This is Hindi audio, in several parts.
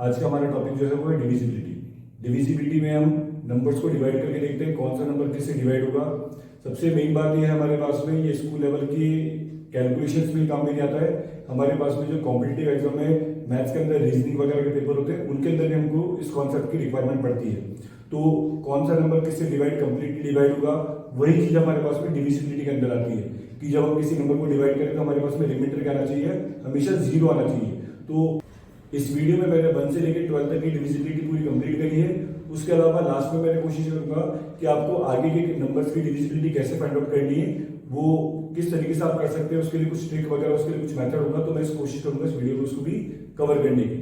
आज का हमारा टॉपिक जो है वो है डिविजिबिलिटी। डिविजिबिलिटी में हम नंबर्स को डिवाइड करके देखते हैं कौन सा नंबर किससे डिवाइड होगा। सबसे मेन बात यह है हमारे पास में ये स्कूल लेवल की कैलकुलेशंस में काम में नहीं आता है। हमारे पास में जो कॉम्पिटिटिव एग्जाम में मैथ्स के अंदर रीजनिंग वगैरह के पेपर होते हैं उनके अंदर भी हमको इस कॉन्सेप्ट की रिक्वायरमेंट पड़ती है। तो कौन सा नंबर किससे डिवाइड कंप्लीटली डिवाइड होगा, वही चीज हमारे पास में डिविजिबिलिटी के अंदर आती है कि जब हम किसी नंबर को डिवाइड करें तो हमारे पास में रिमाइंडर क्या आना चाहिए, हमेशा 0 आना चाहिए। तो इस वीडियो में मैंने 1 से लेकर 12 तक की डिविजिबिलिटी पूरी कंप्लीट करी है। उसके अलावा लास्ट में मैंने कोशिश करूंगा कि आपको आगे के नंबर्स की डिविजिबिलिटी कैसे फाइंड आउट करनी है, वो किस तरीके से आप कर सकते हैं, उसके लिए कुछ ट्रिक वगैरह, उसके लिए कुछ मेथड होगा। तो मैं कोशिश करूंगा इस वीडियो में उसको भी कवर करने की।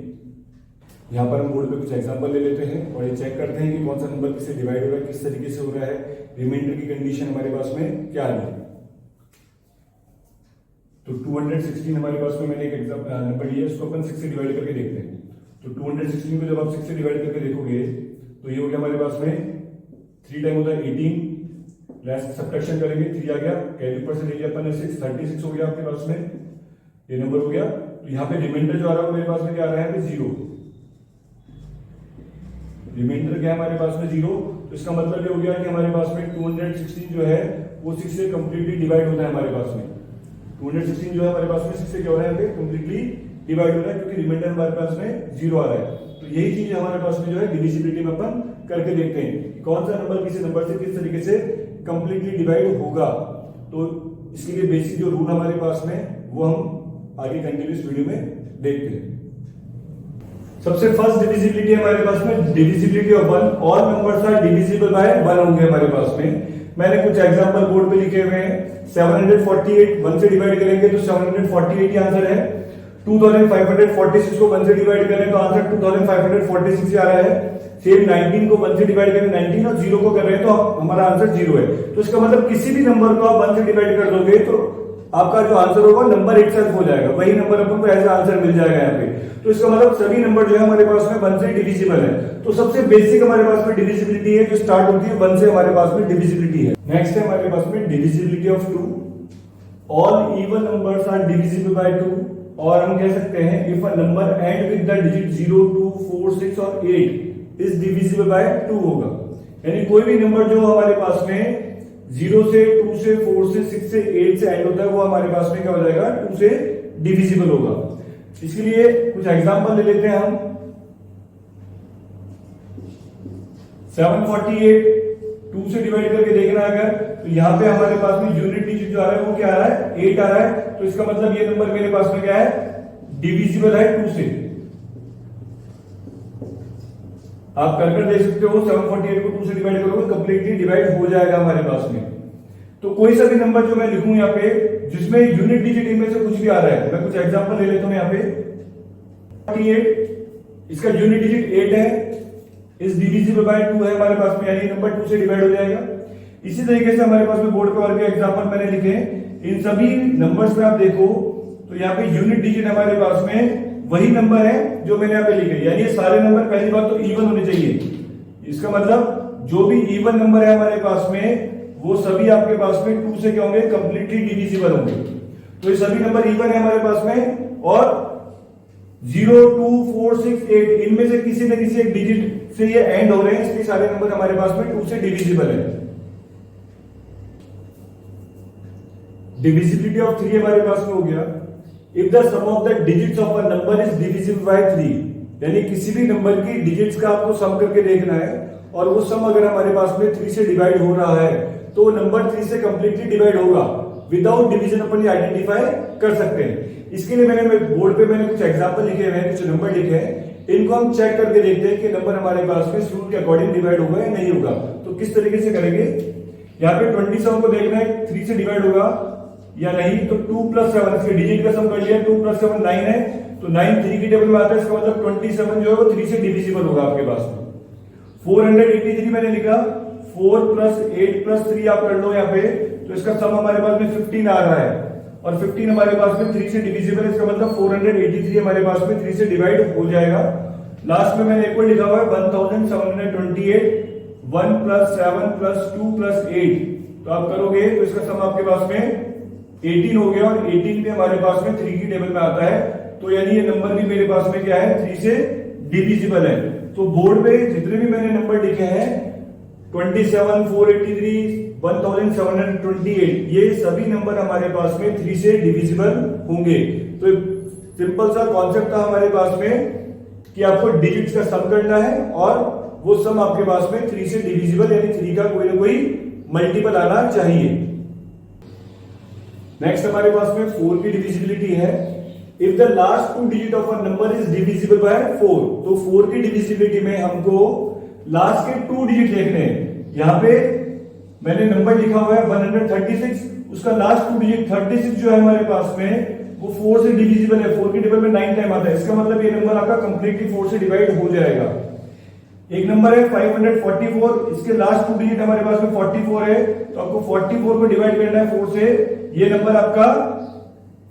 यहाँ पर हम बोर्ड पे कुछ एग्जांपल ले लेते हैं और ये चेक करते हैं कि कौन सा नंबर किससे डिवाइड हो रहा है, किस तरीके से हो रहा है, रिमाइंडर की कंडीशन हमारे पास में क्या है। तो 216 हमारे पास में मैंने एक नंबर लिया, इसको अपन 6 से डिवाइड करके देखते हैं। तो 216 को जब आप 6 से डिवाइड करके देखोगे तो ये हो गया हमारे पास में 3 टाइम होता है 18, लेस सब्ट्रैक्शन करेंगे 3 आ गया, कैरी पर से ले लिया अपन ने 6, 36 हो गया आपके पास में, ये नंबर हो गया। तो यहाँ पे रिमाइंडर जो आ रहा है मेरे पास में क्या आ रहा है, 0। रिमाइंडर क्या है हमारे पास में 0। तो इसका मतलब ये हो गया कि हमारे पास में 216 जो है वो 6 से कंप्लीटली डिवाइड होता है हमारे पास में। 216 जो है हमारे पास में 6 से क्या हो रहा है, कंप्लीटली डिवाइड हो रहा है क्योंकि रिमाइंडर हमारे पास में 0 आ रहा है। तो यही चीज हमारे पास में जो है डिविजिबिलिटी में अपन करके देखते हैं कौन सा नंबर किसी नंबर से किस तरीके से कंप्लीटली डिवाइड होगा। तो इसके लिए बेसिक जो रूल हमारे पास में वो हम आगे कंटिन्यूस वीडियो में देखते हैं। सबसे फर्स्ट डिविजिबिलिटी हमारे पास में divisibility of 1। All numbers are divisible by 1 होंगे हमारे पास में। मैंने कुछ एग्जांपल बोर्ड पे लिखे हुए हैं। 748 1 से डिवाइड करेंगे तो 748 ही आंसर है। 2546 को 1 से डिवाइड करें तो आंसर 2546 ही आ रहा है। सेम 19 को 1 से डिवाइड करें 19 और 0 को कर रहे हैं तो हमारा आंसर 0 है। तो इसका मतलब किसी भी नंबर को आप 1 से डिवाइड कर दोगे तो आपका जो आंसर होगा नंबर इटसेल्फ हो जाएगा, वही नंबर अपन को ऐसा आंसर मिल जाएगा यहाँ पे। तो इसका मतलब सभी नंबर जो है हमारे पास में 1 से डिविजिबल है। तो सबसे बेसिक हमारे पास में डिविजिबिलिटी है जो स्टार्ट होती है 1 से, हमारे पास में डिविजिबिलिटी है। नेक्स्ट है हमारे पास में divisibility of 2। All even numbers are divisible by 2। और हम कह सकते हैं if a number end with the digit 0, 2, 4, 6 और 8 इज डिविजिबल बाय 2 होगा। यानी कोई भी नंबर जो हमारे पास में 0 से 2 से 4 से 6 से 8 से एंड होता है वो हमारे पास में क्या हो जाएगा, 2 से डिविजिबल होगा। इसके लिए कुछ एग्जांपल ले लेते हैं हम। 748 2 से डिवाइड करके देखना अगर तो यहाँ पे हमारे पास में यूनिट डिजिट जो आ रहा है वो क्या आ रहा है, 8 आ रहा है। तो इसका मतलब ये नंबर मेरे पास में क्या है, डिविजिबल है 2 से। आप कर देख सकते हो 748 को 2 से डिवाइड करोगे कंप्लीटली डिवाइड हो जाएगा हमारे पास में। तो कोई सा भी नंबर जो मैं लिखूं यहाँ पे जिसमें यूनिट डिजिट इनमें से कुछ भी आ रहा है, मैं कुछ एग्जांपल ले लेता हूं यहाँ पे। 48 इसका यूनिट डिजिट 8 है, इस डिविजिबल बाय 2 है हमारे पास में, यानी नंबर 2 से डिवाइड हो जाएगा। इसी तरीके से हमारे पास में बोर्ड पे और भी एग्जांपल मैंने लिखे हैं। इन सभी नंबर्स में आप देखो तो यहाँ पे यूनिट डिजिट हमारे पास में वही नंबर है जो मैंने यहाँ पे लिखे, यानी ये सारे नंबर पहली बात तो इवन होने चाहिए। इसका मतलब जो भी इवन नंबर है हमारे पास में वो सभी आपके पास में 2 से क्या होंगे, कंप्लीटली डिविजिबल होंगे। तो ये सभी नंबर इवन है हमारे पास में और 0, 2, 4, 6, 8 इनमें से किसी न किसी एक डिजिट से ये एंड हो रहे हैं, इसलिए सारे नंबर हमारे पास में 2 से डिविजिबल है। डिविजिबिलिटी ऑफ 3 हमारे पास में हो गया। If the sum of the digits of a number is divisible by 3, यानी किसी भी नंबर की डिजिट्स का आपको सम करके देखना है और वो सम अगर हमारे पास में 3 से डिवाइड हो रहा है तो नंबर 3 से कंप्लीटली डिवाइड होगा। विदाउट डिवीजन अपन ये आइडेंटिफाई कर सकते हैं। इसके लिए मैंने बोर्ड पे मैंने कुछ एग्जांपल लिखे हुए हैं, कुछ नंबर लिखे हैं, इनको हम चेक करके देखते हैं कि नंबर हमारे पास में इस रूल के अकॉर्डिंग डिवाइड होगा या नहीं होगा। तो किस तरीके से करेंगे, यहाँ पे 27 को देखना है 3 से डिवाइड होगा या नहीं। तो 2 + 7 इसके डिजिट का सम कर लिया, 2 + 7 9 है, तो 9 3 की टेबल में आता है। इसका मतलब 27 जो है वो 3 से डिविजिबल होगा आपके पास में। 483 मैंने लिखा, 4 + 8 + 3 आप कर लो यहाँ पे, तो इसका सम हमारे पास में 15 आ रहा है और 15 हमारे पास में 3 से डिविजिबल है। इसका मतलब 483 हमारे पास में 3 से डिवाइड हो जाएगा। लास्ट में मैंने एक और लिखा हुआ है 1728, 1 + 7 + 2 + 8, तो आप करोगे तो इसका सम आपके पास में 18 हो गया और 18 भी हमारे पास में 3 की टेबल में आता है। तो यानी ये नंबर भी मेरे पास में क्या है, 3 से डिविजिबल है। तो बोर्ड पे जितने भी मैंने नंबर लिखे हैं 27, 483, 1728, ये सभी नंबर हमारे पास में 3 से डिविजिबल होंगे। तो सिंपल सा कॉन्सेप्ट था हमारे पास में कि आपको डिजिट्स का सम करना है और वो सम आपके पास में 3 से डिविजिबल यानी 3 का कोई ना कोई मल्टीपल आना चाहिए। नेक्स्ट हमारे पास में 4 की डिविजिबिलिटी है। If the last 2 digit of a number is divisible bye 4, तो 4 की डिविजिबिलिटी में हमको लास्ट के 2 डिजिट देखने हैं। यहां पे मैंने नंबर लिखा हुआ है 136, उसका लास्ट 2 डिजिट 36 जो है हमारे पास में वो 4 से डिविजिबल है। 4 के टेबल में 9 टाइम आता है, इसका मतलब ये नंबर आपका कंप्लीटली 4 से डिवाइड हो जाएगा। एक नंबर है 544, इसके लास्ट 2 डिजिट हमारे पास में 44 है, तो आपको 44 को डिवाइड करना है 4 से। ये नंबर आपका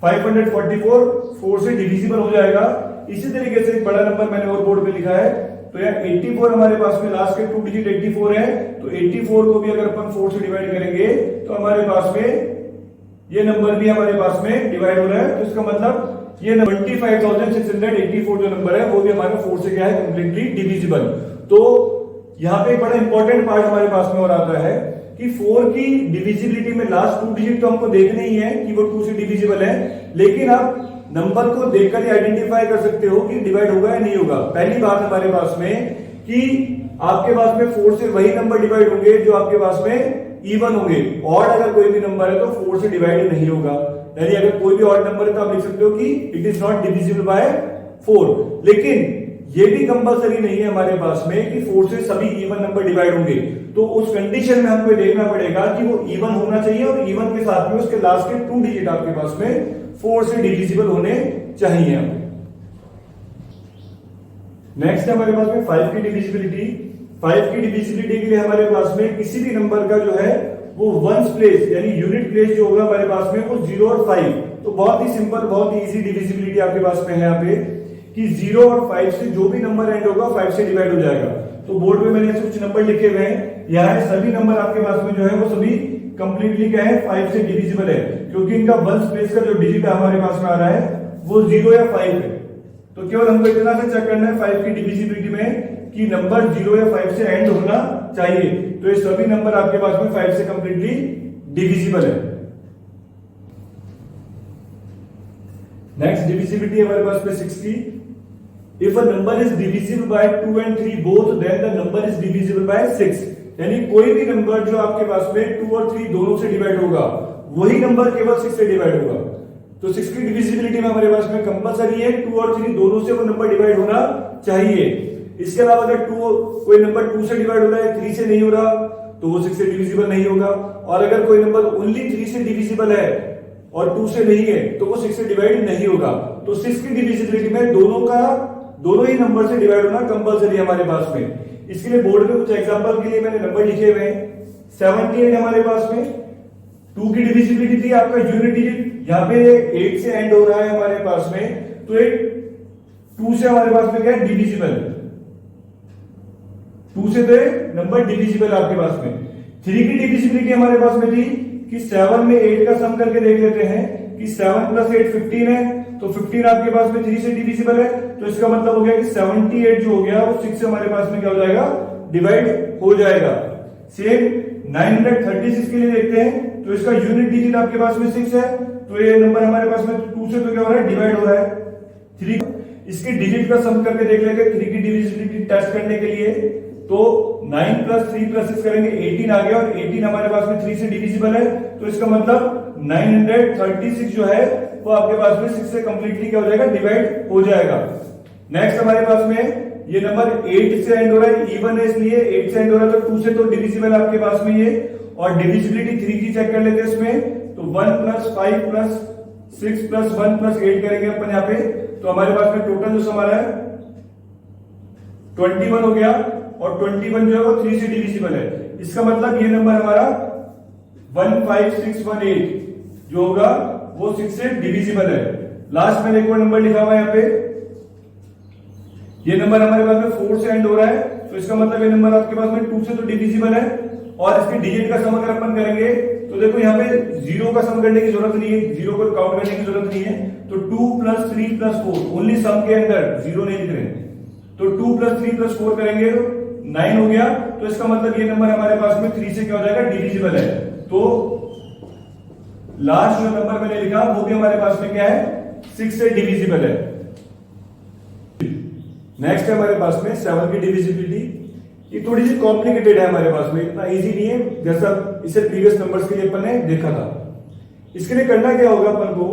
544 4 से डिविजिबल हो जाएगा। इसी तरीके से एक बड़ा नंबर मैंने और बोर्ड पे लिखा है, तो यार 84 हमारे पास में लास्ट के 2 डिजिट 84 है, तो 84 को भी अगर अपन 4 से डिवाइड करेंगे तो हमारे पास में ये नंबर भी हमारे पास में डिवाइड हो रहा है। तो इसका मतलब ये 25,684 जो नंबर है वो भी हमारे 4 से क्या है, कंप्लीटली डिविजिबल। तो यहाँ पे एक बड़ा इंपॉर्टेंट पार्ट हमारे पास में और आता है कि 4 की डिविजिबिलिटी में लास्ट 2 डिजिट तो हमको देखने ही है कि वो 2 से डिविजिबल है, लेकिन आप नंबर को देखकर ही आइडेंटिफाई कर सकते हो कि डिवाइड होगा या नहीं होगा। पहली बात हमारे पास में कि आपके पास में 4 से वही नंबर डिवाइड होंगे जो आपके पास में इवन होंगे। ऑड अगर कोई भी नंबर है तो 4 से डिवाइड नहीं होगा, यानी अगर कोई भी ऑड नंबर है तो आप लिख सकते हो कि it is not divisible by 4। लेकिन ये भी कंपलसरी नहीं है हमारे पास में कि 4 से सभी इवन नंबर डिवाइड होंगे। तो उस कंडीशन में हमको देखना पड़ेगा कि वो इवन होना चाहिए और इवन के साथ में उसके लास्ट के 2 डिजिट आपके पास में 4 से डिविजिबल होने चाहिए। नेक्स्ट है हमारे पास में 5 की डिविजिबिलिटी। 5 की डिविजिबिलिटी के लिए हमारे पास में किसी भी नंबर का जो है वो वंस प्लेस यानी यूनिट प्लेस जो होगा हमारे पास में वो 0 और 5। तो बहुत ही सिंपल, बहुत ही इजी डिविजिबिलिटी आपके पास में है यहाँ पे कि 0 और 5 से जो भी नंबर एंड होगा 5 से डिवाइड हो जाएगा। तो बोर्ड पे मैंने कुछ नंबर लिखे हुए हैं, यहाँ सभी नंबर आपके पास में जो है वो सभी कंप्लीटली क्या है, 5 से डिविजिबल है, क्योंकि इनका वंस प्लेस का जो डिजिट हमारे पास में आ रहा है वो 0 या 5 है। तो केवल हमको इतना से चेक करना है 5 की डिविजिबिलिटी में कि नंबर 0 या 5 से एंड होना चाहिए। तो ये सभी नंबर आपके पास में 5 से कंप्लीटली डिविजिबल है। नेक्स्ट डिविजिबिलिटी हमारे पास में 6 की। If a number is divisible by 2 and 3 both, then the number is divisible by 6। यानी कोई भी नंबर जो आपके पास में 2 और 3 दोनों से डिवाइड होगा वही नंबर केवल 6 से डिवाइड होगा। तो 6 की डिविजिबिलिटी में हमारे पास में कंपलसरी है 2 और 3 दोनों से वो नंबर डिवाइड होना चाहिए। इसके अलावा अगर कोई नंबर 2 से डिवाइड हो रहा है 3 से नहीं हो रहा तो वो 6 से डिविजिबल नहीं होगा, और अगर कोई नंबर ओनली 3 से डिविजिबल है और 2 से नहीं है तो वो 6 से डिवाइड नहीं होगा। तो 6 की डिविजिबिलिटी में दोनों ही नंबर से डिवाइड होना कंपलसरी है हमारे पास में। इसके लिए बोर्ड पे कुछ एग्जांपल के लिए मैंने नंबर लिखे हुए हैं। 78 हमारे पास में 2 की डिविजिबिलिटी थी आपका यूनिट डिजिट, यहाँ पे 8 से एंड हो रहा है हमारे पास में, तो एक 2 से हमारे पास में क्या है, डिविजिबल। 2 से तो नंबर डिविजिबल आपके पास में। 3 की डिविजिबिलिटी हमारे पास में थी कि 7 में 8 का सम करके देख लेते हैं कि 7 + 8 15 है, तो 15 आपके पास में 3 से डिविजिबल है। तो इसका मतलब हो गया कि 78 जो हो गया वो 6 से हमारे पास में क्या हो जाएगा, डिवाइड हो जाएगा। सेम 936 के लिए देखते हैं, तो इसका यूनिट डिजिट आपके पास में 6 है, तो ये नंबर हमारे पास में 2 से तो क्या हो रहा है, डिवाइड हो रहा है। 3 इसके डिजिट का सम करके देख लेंगे 3 की डिविजिबिलिटी टेस्ट करने के लिए, तो 9 + 3 + 6 करेंगे 18 आ गया, और 18 हमारे पास में 3 से डिविजिबल है, तो इसका मतलब 936 जो है वो आपके पास में 6 से कंप्लीटली क्या हो जाएगा, डिवाइड हो जाएगा। नेक्स्ट हमारे पास में ये नंबर 8 से एंड हो रहा है, इवन है इसलिए 8 से एंड हो रहा है, तो 2 से तो डिविजिबल आपके पास में ये, और डिविजिबिलिटी 3 की चेक कर लेते हैं इसमें, तो 1 + 5 + 6 + 1 + 8 करेंगे अपन यहाँ पे, तो हमारे पास में टोटल जो हमारा है 21 हो गया, और 21 जो है वो 3 से डिविजिबल है। इसका मतलब ये नंबर हमारा 15618 जो होगा वो 6 से डिविजिबल है। लास्ट में एक और नंबर लिखा हुआ है यहाँ पे, ये नंबर हमारे पास में 4 से एंड हो रहा है, तो इसका मतलब ये नंबर आपके पास में 2 से तो डिविजिबल है, और इसके डिजिट का सम अगर अपन करेंगे तो देखो यहाँ पे 0 का सम करने की जरूरत नहीं है, 0 को काउंट करने की जरूरत नहीं है, तो 2 + 3 + 4 ओनली सम के अंदर 0 नहीं लिख रहे, तो 2 + 3 + 4 करेंगे तो 9 हो गया। तो इसका मतलब ये नंबर हमारे पास में 3 से क्या हो जाएगा, डिविजिबल है। तो लास्ट जो नंबर मैंने लिखा वो भी हमारे पास में क्या है, 6 से डिविजिबल है। नेक्स्ट है हमारे पास में 7 की डिविजिबिलिटी। ये थोड़ी सी कॉम्प्लिकेटेड है हमारे पास में, इतना इजी नहीं है जैसा इसे प्रीवियस नंबर्स के लिए अपन ने देखा था। इसके लिए करना क्या होगा, अपन को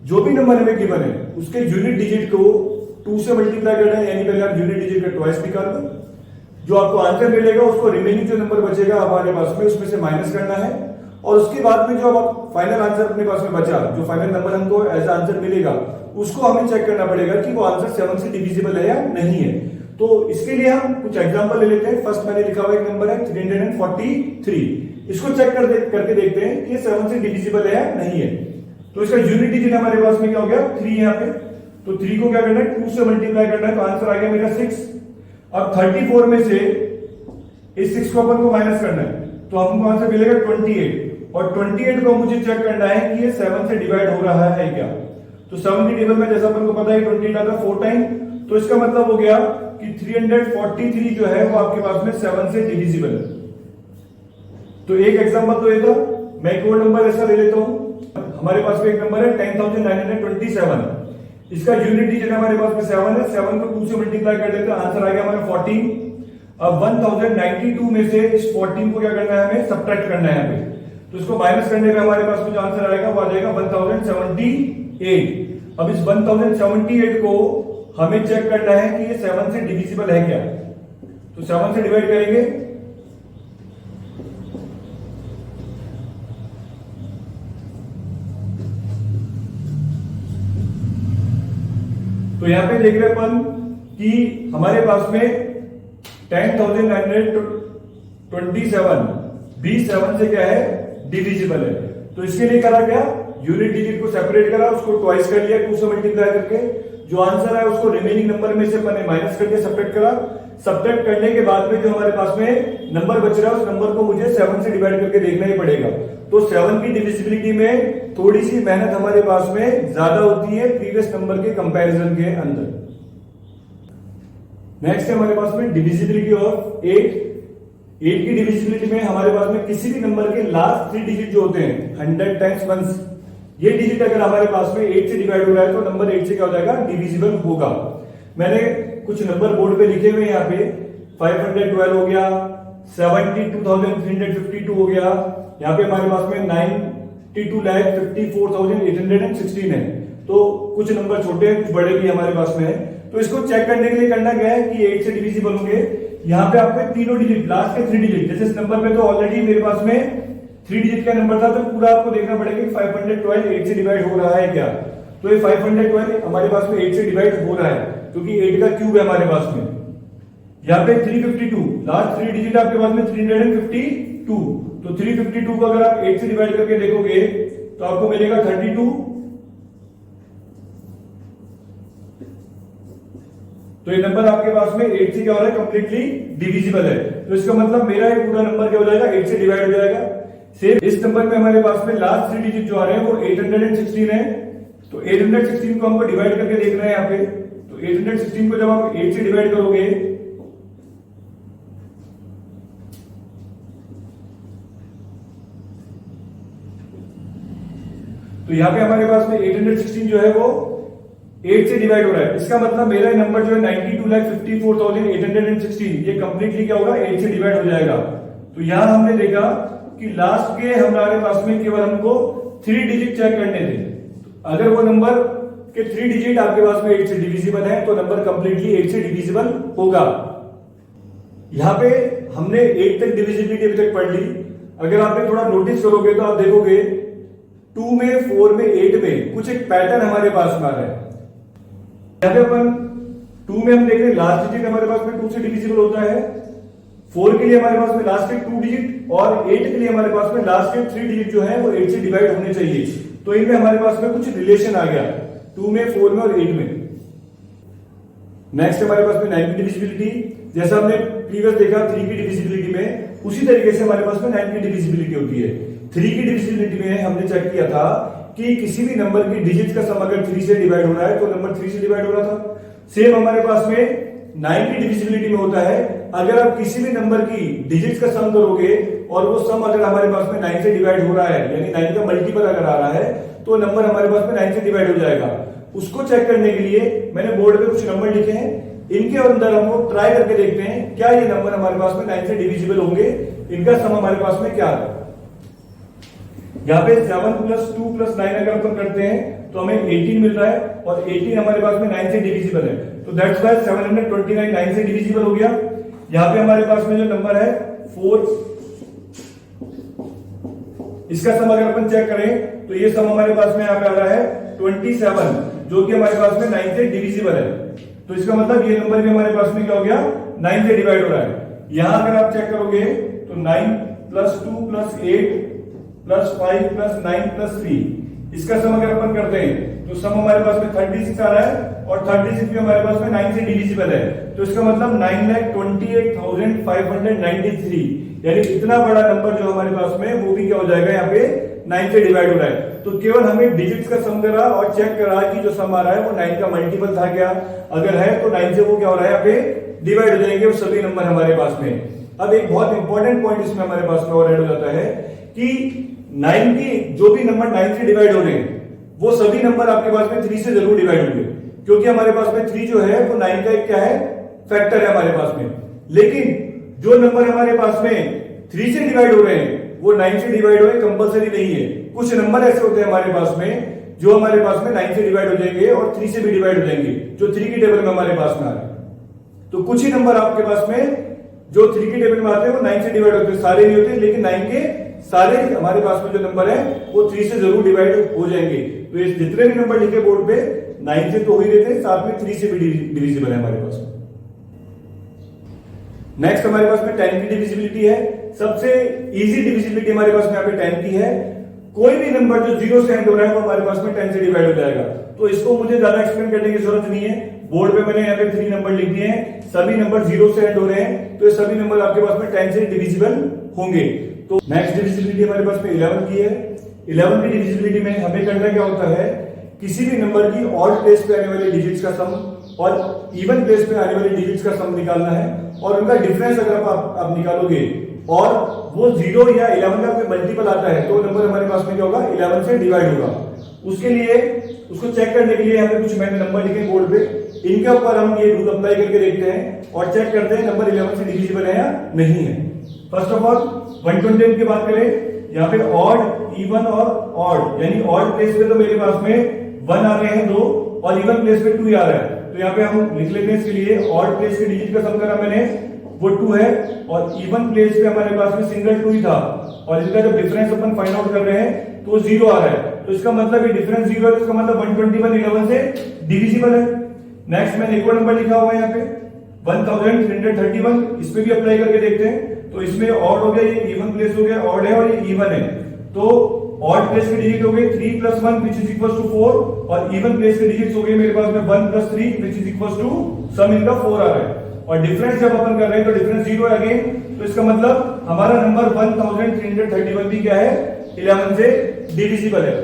जो भी नंबर हमें गिवन है उसके यूनिट डिजिट को 2 से मल्टीप्लाई करना है, यानी पहले आप यूनिट डिजिट का ट्वाइस निकाल लो, जो आपको आंसर मिलेगा उसको रिमेनिंग जो नंबर बचेगा हमारे पास में उसमें से माइनस करना है, और उसके बाद में जो अब फाइनल आंसर अपने पास में बचा, जो फाइनल नंबर हमको एज आंसर मिलेगा उसको हमें चेक करना पड़ेगा कि वो आंसर 7 से डिविजिबल है या नहीं है। तो इसके लिए हम कुछ एग्जांपल ले लेते हैं। फर्स्ट मैंने लिखा हुआ एक नंबर है 343, इसको चेक करके देखते हैं कि 7 से डिविजिबल है या नहीं है। तो इसका यूनिट डिजिट हमारे पास में क्या हो गया, 3 यहाँ पे। तो 3 को क्या करना है, 2 से मल्टीप्लाई करना है, तो आंसर आ गया मेरा 6। अब 34 में से इस 6 को अपन को माइनस करना है, तो हमको आंसर मिलेगा 28, और 28 को मुझे चेक करना है कि ये 7 से डिवाइड हो रहा है क्या। तो 7 की टेबल में जैसा अपन को पता है 28 आता 4 टाइम, तो इसका मतलब हो गया कि 343 जो है वो आपके पास में 7 से डिविजिबल है। तो एक एग्जांपल तो ये था। मैं एक और नंबर ऐसा ले लेता हूं। हमारे पास में एक नंबर है 10,927, इसका यूनिट डिजिट हमारे पास में 7 है। 7 को 2 से मल्टीप्लाई कर देते हैं, आंसर आ गया हमारा 14। अब 1092 में से इस 14 को क्या करना है, हमें सब्ट्रैक्ट करना है यहाँ पे। तो इसको माइनस करने पे हमारे पास में जो आंसर आएगा वो आ जाएगा 1078। अब इस 1078 को हमें चेक करना है कि ये 7 से डिविजिबल है क्या। तो 7 से डिवाइड करेंगे, तो यहां पे देख रहे अपन कि हमारे पास में 10,927 भी 7 से क्या है, डिविजिबल है। तो इसके लिए करा क्या, यूनिट डिजिट को सेपरेट करा, उसको ट्वाइस कर लिया 2 से मल्टीप्लाई करके, जो आंसर है उसको रिमेनिंग नंबर में से मैंने माइनस करके सब्ट्रैक्ट करा। सब्ट्रैक्ट करने के बाद में जो हमारे पास में नंबर बच रहा है उस नंबर को मुझे 7 से डिवाइड करके देखना ही पड़ेगा। तो 7 की डिविजिबिलिटी में थोड़ी सी मेहनत हमारे पास में ज्यादा होती है प्रीवियस नंबर के कंपैरिजन के अंदर। नेक्स्ट है हमारे पास में डिविजिबिलिटी ऑफ 8 की डिविजिबिलिटी में हमारे पास में किसी भी नंबर के लास्ट 3 डिजिट जो होते हैं 100 टाइम्स 1, ये डिजिट अगर हमारे पास में 8 से डिवाइड हो रहा है तो नंबर 8 से क्या हो जाएगा, डिविजिबल होगा। मैंने कुछ नंबर बोर्ड पे लिखे हुए यहाँ पे 512 हो गया, 72,352 हो गया, यहाँ पे हमारे पास में 92,54,816 है। तो कुछ नंबर छोटे हैं, कुछ बड़े भी हमारे पास में है। तो इसको चेक करने के लिए करना क्या है कि 8 से डिविजिबल होंगे। यहाँ पे आपको तीनों डिजिट, लास्ट के 3 डिजिट, जैसे इस नंबर में तो ऑलरेडी मेरे पास में 3 डिजिट का नंबर था, तो पूरा आपको देखना पड़ेगा कि 512 8 से डिवाइड हो रहा है क्या। तो ये 512 हमारे पास में 8 से डिवाइड हो रहा है, क्योंकि 8 का क्यूब है हमारे पास में। यहाँ पे 352, लास्ट 3 डिजिट आपके पास में 352, तो 352 को अगर आप 8 से डिवाइड करके देखोगे तो आपको मिलेगा 32। तो ये नंबर आपके पास में 8 से क्या हो रहा है, कंप्लीटली डिविजिबल है। तो इसका मतलब मेरा ये पूरा नंबर क्या हो जाएगा, 8 से डिवाइड हो जाएगा। सेम इस नंबर में हमारे पास में लास्ट 3 डिजिट जो आ रहे हैं वो 816 है। तो 816 को हमको डिवाइड करके देखना है यहाँ पे। तो 816 को जब आप 8 से डिवाइड करोगे तो यहाँ पे हमारे पास में 816 जो है वो 8 से डिवाइड हो रहा है। इसका मतलब मेरा नंबर जो है 92,54,816 ये कंप्लीटली क्या होगा, 8 से डिवाइड हो जाएगा। तो यहां हमने देखा कि लास्ट के हमारे पास में केवल हमको 3 डिजिट चेक करने थे। अगर वो नंबर के 3 डिजिट आपके पास में 8 से डिविजिबल है तो नंबर कंप्लीटली 8 से डिविजिबल होगा। यहां पे हमने 8 तक डिविजिबिलिटी अभी तक पढ़ ली। अगर आप थोड़ा नोटिस करोगे तो आप देखोगे 2 में, 4 में, 8 में कुछ एक पैटर्न हमारे पास में आ रहा है। यहाँ पे अपन 2 में हम देख रहे हैं लास्ट डिजिट हमारे पास में 2 से डिविजिबल होता है। 4 के लिए हमारे पास में लास्ट के 2 डिजिट और 8 के लिए हमारे पास में लास्ट के 3 डिजिट जो है वो 8 से डिवाइड होने चाहिए। तो इनमें हमारे पास में कुछ रिलेशन आ गया 2 में, 4 में और 8 में। नेक्स्ट हमारे पास में 9 की डिविजिबिलिटी, जैसा हमने प्रीवियस देखा 3 की डिविजिबिलिटी में, उसी तरीके से हमारे पास में 9 की डिविजिबिलिटी होती है। 3 की डिविजिबिलिटी में हमने चेक किया था कि किसी भी नंबर की डिजिट का सम अगर 3 से डिवाइड हो रहा है तो नंबर 3 से डिवाइड हो रहा था। सेम हमारे पास में 9 की डिविजिबिलिटी में होता है, अगर आप किसी भी नंबर की डिजिट्स का सम करोगे और वो सम अगर हमारे पास में 9 से डिवाइड हो रहा है, यानी 9 का मल्टीपल अगर आ रहा है, तो नंबर हमारे पास में 9 से डिवाइड हो जाएगा। उसको चेक करने के लिए मैंने बोर्ड पे कुछ नंबर लिखे हैं, इनके अंदर हम लोग ट्राई करके देखते हैं क्या ये नंबर हमारे पास में 9 से डिविजिबल होंगे, इनका सम हमारे पास में क्या आता है। यहाँ पे 7 + 2 + 9 अगर अपन करते हैं तो हमें 18 मिल रहा है, और 18 हमारे पास में 9 से डिविजिबल है, तो दैट्स व्हाई 729 9 से डिविजिबल हो गया। यहाँ पे हमारे पास में जो नंबर है 4, इसका सम अगर अपन चेक करें तो ये सम हमारे पास में यहाँ पे आ रहा है 27, जो कि हमारे पास में 9 से डिविजिबल है। तो इसका मतलब ये नंबर भी हमारे पास में क्या हो गया, 9 से डिवाइड हो रहा है। यहां अगर आप चेक करोगे तो 9 + 2 + 8 + 5 + 9 + 3, इसका सम अगर अपन करते हैं तो सम हमारे पास में 36 आ रहा है, और 36 भी हमारे पास में 9 से डिविजिबल है। तो इसका मतलब 9,28,593, यानी इतना बड़ा नंबर जो हमारे पास में वो भी क्या हो जाएगा, यहाँ पे 9 से डिवाइड हो रहा है। तो केवल हमें डिजिट्स का सम करा और चेक करा कि जो सम आ रहा है वो 9 का मल्टीपल था क्या, अगर है तो 9 से वो क्या हो रहा है, यहाँ पे डिवाइड हो जाएंगे वो सभी नंबर हमारे पास में। अब एक बहुत इंपॉर्टेंट पॉइंट इसमें हमारे पास में और ऐड हो जाता है कि 9 की जो भी नंबर 9 से डिवाइड हो रहे हैं वो सभी नंबर आपके पास में 3 से जरूर डिवाइड होंगे, क्योंकि हमारे पास में 3 जो है वो 9 का एक क्या है, फैक्टर है हमारे पास में। लेकिन जो नंबर हमारे पास में 3 से डिवाइड हो रहे हैं वो 9 से डिवाइड हो रहे कंपल्सरी नहीं है। कुछ नंबर ऐसे होते हैं हमारे पास में जो हमारे पास में 9 से डिवाइड हो जाएंगे और 3 से भी डिवाइड हो जाएंगे, जो 3 की टेबल में हमारे पास में आ रहे हैं। तो कुछ ही नंबर आपके पास में जो 3 की टेबल में आते हैं वो 9 से डिवाइड होते हैं, सारे नहीं होते, लेकिन 9 के सारे हमारे पास में जो नंबर है वो 3 से जरूर डिवाइड हो जाएंगे। तो ये जितने भी नंबर लिखे बोर्ड पे 9 से तो हो ही रहते हैं, साथ में 3 से भी डिविजिबल है हमारे पास। नेक्स्ट हमारे पास में 10 की डिविजिबिलिटी है। सबसे इजी डिविजिबिलिटी हमारे पास में यहाँ पे 10 की है। कोई भी नंबर जो 0 से एंड हो रहा है वो हमारे पास में 10 से डिवाइड हो जाएगा। तो इसको मुझे ज्यादा एक्सप्लेन करने की जरूरत नहीं है, बोर्ड पे मैंने यहाँ पे 3 नंबर लिख दिए हैं, सभी नंबर 0 से एंड हो रहे हैं, तो ये सभी नंबर आपके पास में 10 से डिविजिबल होंगे। तो नेक्स्ट डिविजिबिलिटी हमारे पास में 11 की है। 11 की डिविजिबिलिटी में हमें करना क्या होता है, किसी भी नंबर की ऑड प्लेस पे आने वाले डिजिट्स का सम और इवन प्लेस पे आने वाले डिजिट्स का सम निकालना है, और उनका डिफरेंस अगर आप निकालोगे और वो 0 या 11 का कोई मल्टीपल आता है तो नंबर हमारे पास में क्या होगा, 11 से डिवाइड होगा। उसके लिए उसको चेक करने के लिए हमें कुछ मैंने नंबर लिखे बोर्ड पे, इनके ऊपर हम ये रूल अप्लाई करके देखते हैं और चेक करते हैं नंबर 11 से डिविजिबल है या नहीं है। फर्स्ट ऑफ ऑल 120 की बात करें, यहाँ पे ऑड, इवन और ऑड, यानी ऑड प्लेस पे तो मेरे पास में 1 आ रहे हैं 2, और इवन प्लेस पे 2 आ रहा है। तो यहाँ पे हम लिख लेते हैं इसके लिए ऑड प्लेस के डिजिट का सम करा मैंने, वो 2 है, और इवन प्लेस पे हमारे पास में सिंगल 2 ही था, और इनका जब डिफरेंस अपन फाइंड आउट कर रहे हैं तो 0 आ रहा है। तो इसका मतलब ये डिफरेंस 0 है, इसका मतलब 121 11 से डिविजिबल है। नेक्स्ट मैंने एक और नंबर लिखा हुआ है यहाँ पे 1331, इस पे भी अप्लाई करके देखते हैं। तो इसमें ऑड हो गया, ये इवन प्लेस हो गया, ऑड है और ये इवन है, तो ऑड प्लेस के डिजिट हो गए 3 + 1 which is equals to 4, और इवन प्लेस के डिजिट्स हो गए मेरे पास में 1 + 3 which is equals to सम इनका 4 आ रहा है। और डिफरेंस जब अपन कर रहे हैं तो डिफरेंस 0 है अगेन, तो इसका मतलब हमारा नंबर 1331 भी क्या है, 11 से डिविजिबल है।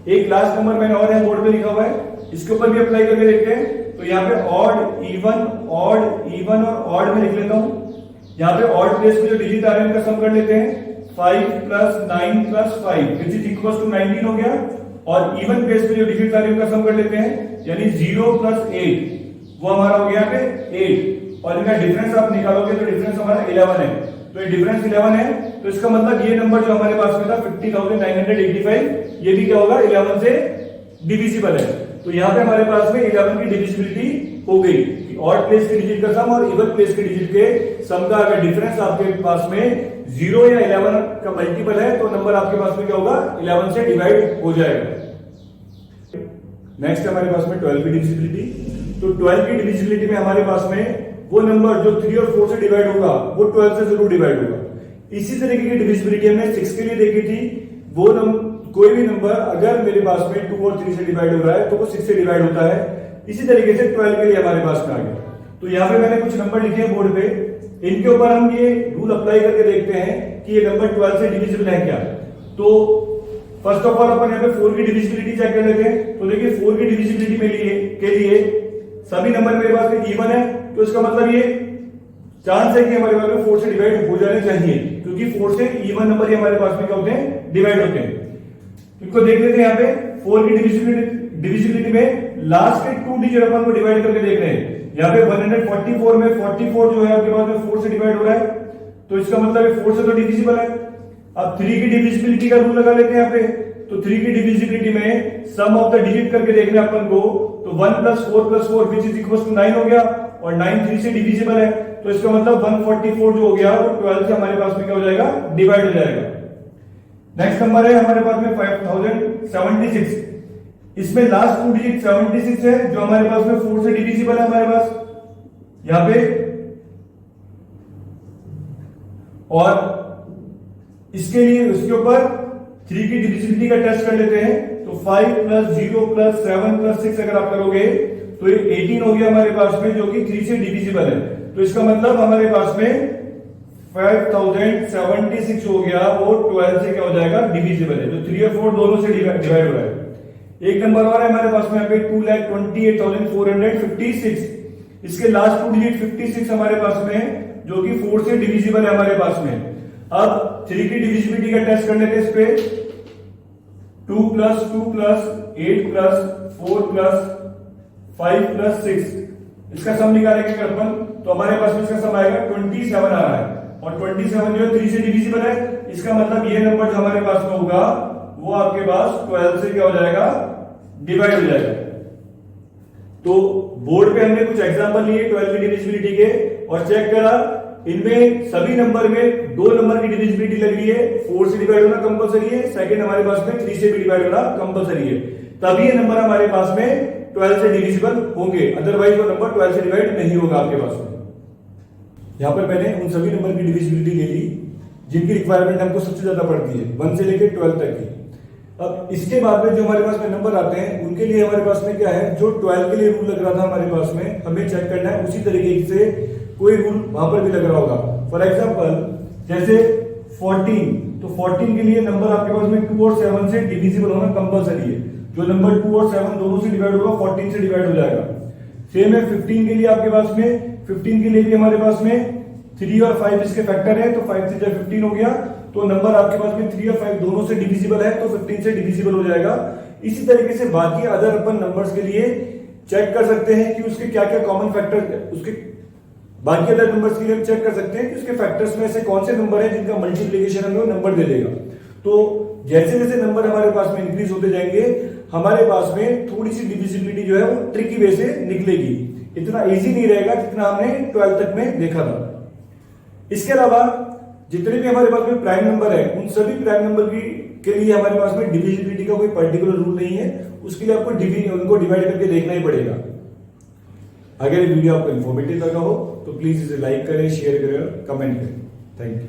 एक लास्ट नंबर मैंने और बोर्ड पे लिखा हुआ है, इसके ऊपर भी अप्लाई करके देखते हैं। तो यहाँ पे ऑड, इवन और ऑड में लिख लेता हूं। यहाँ पे ऑड प्लेस में जो डिजिट आ रहे हैं उनका सम कर लेते हैं, 5 + 9 + 5 which is equals to 19 हो गया, और इवन प्लेस में जो डिजिट आ रहे हैं उनका सम कर लेते हैं, यानी 0 + 8 वो हमारा हो गया पे 8, और इनका डिफरेंस आप निकालोगे तो डिफरेंस हमारा 11 है। तो ये डिफरेंस 11 है, तो इसका मतलब ये नंबर जो हमारे पास में था 50,985, ये भी क्या होगा, 11 से डिविजिबल है। तो यहाँ पे हमारे पास में 11 की डिविजिबिलिटी हो गई, ऑड प्लेस के डिजिट का सम और इवन प्लेस के डिजिट के सम का अगर डिफरेंस आपके पास में 0 या 11 का मल्टीपल है तो नंबर आपके पास में क्या होगा, 11 से डिवाइड हो जाएगा। नेक्स्ट हमारे पास में 12 की डिविजिबिलिटी। तो 12 की डिविजिबिलिटी में हमारे पास में वो नंबर जो 3 और 4 से डिवाइड होगा वो 12 से जरूर डिवाइड होगा। इसी तरीके की डिविजिबिलिटी हमने 6 के लिए देखी थी। वो कोई भी नंबर अगर मेरे पास में 2 और 3 से डिवाइड हो रहा है तो वो 6 से डिवाइड होता है। इसी तरीके से 12 के लिए हमारे पास में आ गया। तो यहाँ पे मैंने कुछ नंबर लिखे हैं बोर्ड पे, इनके ऊपर हम ये रूल अप्लाई करके देखते हैं कि ये नंबर 12 से डिविजिबल है क्या। तो फर्स्ट ऑफ ऑल अपन यहाँ पे 4 की डिविजिबिलिटी चेक कर लेते हैं। तो देखिए 4 की डिविजिबिलिटी के लिए सभी नंबर मेरे पास में इवन है, तो इसका मतलब ये चांस है कि हमारे पास में 4 से डिवाइड हो जाने चाहिए, क्योंकि 4 से इवन नंबर ही हमारे पास में क्या होते हैं, डिवाइड होते हैं। इनको देख लेते हैं यहाँ पे 4 की डिविजिबिलिटी में लास्ट के 2 डिजिट अपन को डिवाइड करके देख रहे हैं। यहाँ पे 144 में 44 जो है आपके पास में 4 से डिवाइड हो रहा है, तो इसका मतलब 4 से तो डिविजिबल है। अब 3 की डिविजिबिलिटी का रूल लगा लेते हैं यहाँ पे, तो 3 की डिविजिबिलिटी में सम ऑफ द डिजिट करके देखना अपन को, तो 1 + 4 + 4 विच इज इक्वल टू 9 हो गया, और 9 3 से डिविजिबल है, तो इसका मतलब 144 जो हो गया वो 12 से हमारे पास में क्या हो जाएगा, डिवाइड हो जाएगा। नेक्स्ट नंबर है हमारे पास में 5076, इसमें लास्ट 2 डिजिट 76 है, जो हमारे पास में 4 से डिविजिबल है हमारे पास यहां पे, और इसके लिए उसके ऊपर 3 की डिविजिबिलिटी का टेस्ट कर लेते हैं, तो 5 + 0 + 7 + 6 अगर आप करोगे तो ये 18 हो गया हमारे पास में, जो कि 3 से डिविजिबल है, तो इसका मतलब हमारे पास में 5076 हो गया, वो 12 से क्या हो जाएगा, डिविजिबल है, तो 3 और 4 दोनों से डिवाइड हो रहा है। एक नंबर और है हमारे पास में यहाँ पे 2,28,456, इसके लास्ट 2 डिजिट 56 हमारे पास में, जो कि 4 से डिविजिबल है हमारे पास में। अब 3 की डिविजिबिलिटी का टेस्ट कर लेते हैं इस पे, 2 + 2 + 8 + 4 + 5 + 6, इसका सम निकालेंगे अगर अपन, तो हमारे पास में इसका सम आएगा 27 आ रहा है, और 27 जो है 3 से डिविजिबल है, इसका मतलब ये नंबर जो हमारे पास में होगा वो आपके पास 12 से क्या हो जाएगा, डिवाइड हो जाएगा। तो बोर्ड पे हमने कुछ एग्जांपल लिए 12 की डिविजिबिलिटी के, और चेक करा इनमें सभी नंबर में 2 नंबर की डिविजिबिलिटी लग रही है, 4 से डिवाइड होना कंपलसरी है, सेकंड हमारे पास में 3 से भी डिवाइड होना कंपलसरी है, तभी ये नंबर हमारे पास में 12 से डिविजिबल होंगे, अदरवाइज वो नंबर 12 से डिवाइड नहीं होगा आपके पास में। यहां पर मैंने उन सभी नंबर की डिविजिबिलिटी ले ली जिनकी रिक्वायरमेंट हमको सबसे ज्यादा पड़ती है, 1 से लेकर 12 तक की। अब इसके बाद में जो हमारे पास में नंबर आते हैं, उनके लिए हमारे पास में क्या है, जो 12 के लिए रूल लग रहा था हमारे पास में, हमें चेक करना है उसी तरीके से कोई रूल वहां पर भी लग रहा होगा। फॉर एग्जाम्पल जैसे 14, तो 14 के लिए नंबर आपके पास में 2 और 7 से डिविजिबल होना कंपलसरी है, जो नंबर 2 और 7 दोनों से डिवाइड होगा 14 से डिवाइड हो जाएगा। सेम है 15 के लिए आपके पास में, 15 के लिए भी हमारे पास में 3 और 5 इसके फैक्टर है, तो 5 से जब 15 हो गया, तो नंबर आपके पास में 3 और 5 दोनों से डिविजिबल है, तो 15 से डिविजिबल हो जाएगा। इसी तरीके से बाकी अदर अपन नंबर्स के लिए चेक कर सकते हैं कि उसके क्या क्या कॉमन फैक्टर, उसके बाकी अदर नंबर्स के लिए हम चेक कर सकते हैं कि उसके फैक्टर्स में से कौन से नंबर है जिनका मल्टीप्लिकेशन हमें नंबर दे देगा। तो जैसे जैसे नंबर हमारे पास में इंक्रीज होते जाएंगे, हमारे पास में थोड़ी सी डिविजिबिलिटी जो है वो ट्रिकी वे से निकलेगी, इतना इजी नहीं रहेगा जितना हमने 12 तक में देखा था। इसके अलावा जितने भी हमारे पास में प्राइम नंबर है, उन सभी प्राइम नंबर के लिए हमारे पास में डिविजिबिलिटी का कोई पर्टिकुलर रूल नहीं है, उसके लिए आपको उनको डिवाइड करके देखना ही पड़ेगा। अगर ये वीडियो आपको इन्फॉर्मेटिव लगा हो तो प्लीज इसे लाइक करें, शेयर करें और कमेंट करें। Thank you.